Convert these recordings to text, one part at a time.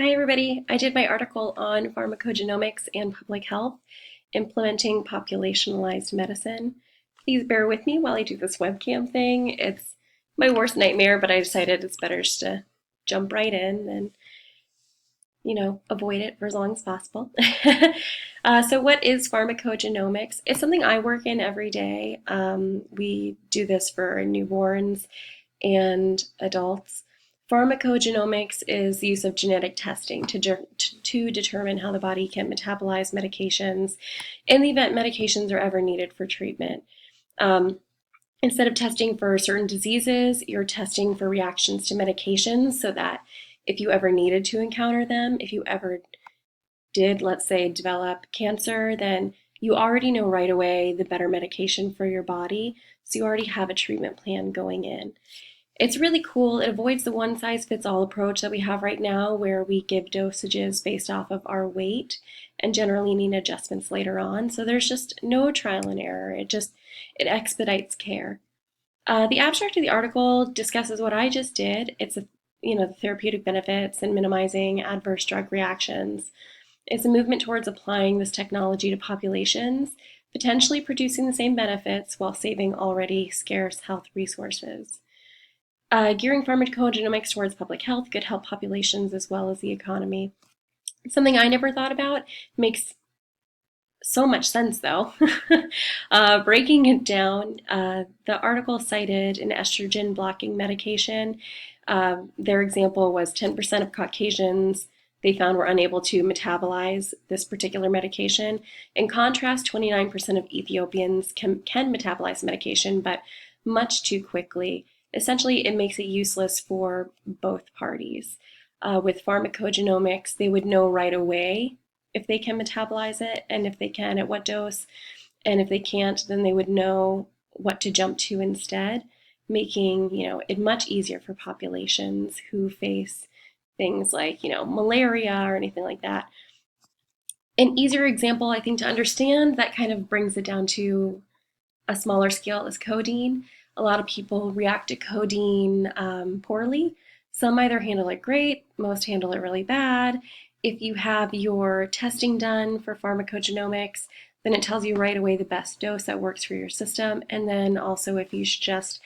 Hi everybody, I did my article on pharmacogenomics and public health, implementing populationalized medicine. Please bear with me while I do this webcam thing. It's my worst nightmare, but I decided it's better just to jump right in and, avoid it for as long as possible. So what is pharmacogenomics? It's something I work in every day. We do this for newborns and adults. Pharmacogenomics is the use of genetic testing to determine how the body can metabolize medications in the event medications are ever needed for treatment. Um, Instead of testing for certain diseases, you're testing for reactions to medications so that if you ever needed to encounter them, if you ever did, let's say, develop cancer, then you already know right away the better medication for your body. So you already have a treatment plan going in. It's really cool. It avoids the one size fits all approach that we have right now, where we give dosages based off of our weight and generally need adjustments later on. So there's just no trial and error. It expedites care. The abstract of the article discusses what I just did. It's the therapeutic benefits and minimizing adverse drug reactions. It's a movement towards applying this technology to populations, potentially producing the same benefits while saving already scarce health resources. Gearing pharmacogenomics towards public health could help populations as well as the economy. Something I never thought about, makes so much sense though. Breaking it down, the article cited an estrogen blocking medication. Their example was 10% of Caucasians they found were unable to metabolize this particular medication. In contrast, 29% of Ethiopians can metabolize medication, but much too quickly. Essentially, it makes it useless for both parties. With pharmacogenomics, they would know right away if they can metabolize it, and if they can, at what dose. And if they can't, then they would know what to jump to instead, making it much easier for populations who face things like malaria or anything like that. An easier example, I think, to understand that kind of brings it down to a smaller scale is codeine. A lot of people react to codeine poorly. Some either handle it great, most handle it really bad. If you have your testing done for pharmacogenomics, then it tells you right away the best dose that works for your system, and then also if you should just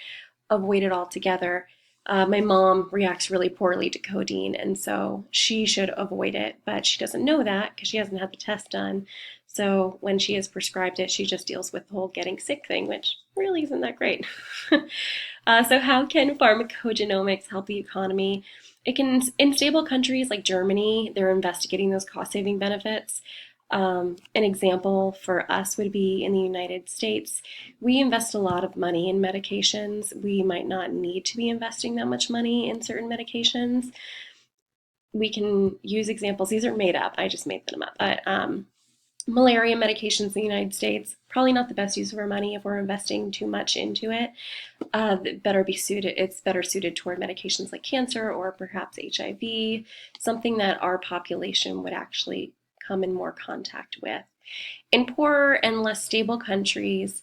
avoid it altogether. My mom reacts really poorly to codeine, and so she should avoid it, but she doesn't know that because she hasn't had the test done. So when she is prescribed it, she just deals with the whole getting sick thing, which really isn't that great. So how can pharmacogenomics help the economy? It can, in stable countries like Germany, they're investigating those cost-saving benefits. An example for us would be in the United States. We invest a lot of money in medications. We might not need to be investing that much money in certain medications. We can use examples. These are made up. I just made them up. But malaria medications in the United States, probably not the best use of our money if we're investing too much into it. It's better suited toward medications like cancer or perhaps HIV, something that our population would actually come in more contact with. In poorer and less stable countries,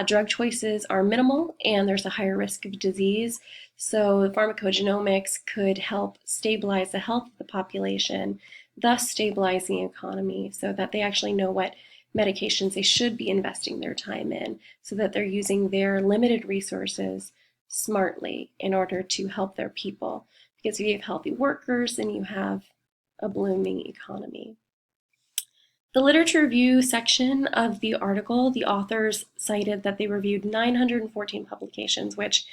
drug choices are minimal and there's a higher risk of disease. So pharmacogenomics could help stabilize the health of the population, thus stabilizing the economy so that they actually know what medications they should be investing their time in, so that they're using their limited resources smartly in order to help their people. Because if you have healthy workers, then you have a blooming economy. The literature review section of the article, the authors cited that they reviewed 914 publications, which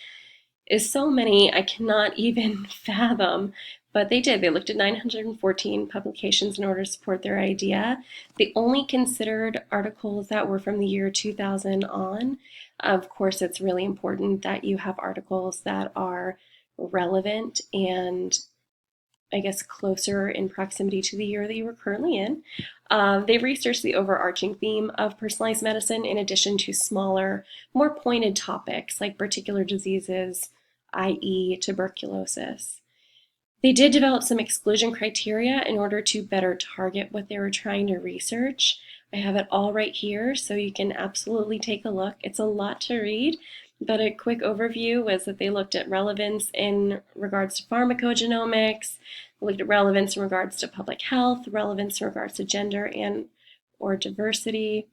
is so many I cannot even fathom, but they did. They looked at 914 publications in order to support their idea. They only considered articles that were from the year 2000 on. Of course, it's really important that you have articles that are relevant and I guess closer in proximity to the year that you were currently in. They researched the overarching theme of personalized medicine in addition to smaller, more pointed topics like particular diseases, i.e. tuberculosis. They did develop some exclusion criteria in order to better target what they were trying to research. I have it all right here, so you can absolutely take a look. It's a lot to read, but a quick overview was that they looked at relevance in regards to pharmacogenomics, looked at relevance in regards to public health, relevance in regards to gender and or diversity,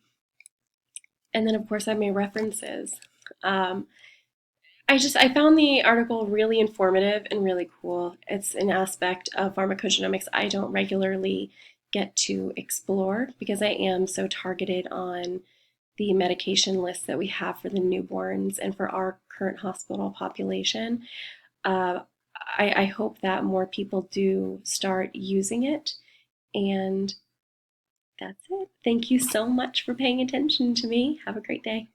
and then of course I made references. Um, I found the article really informative and really cool. It's an aspect of pharmacogenomics I don't regularly get to explore because I am so targeted on the medication list that we have for the newborns and for our current hospital population. Uh, I hope that more people do start using it. And that's it. Thank you so much for paying attention to me. Have a great day.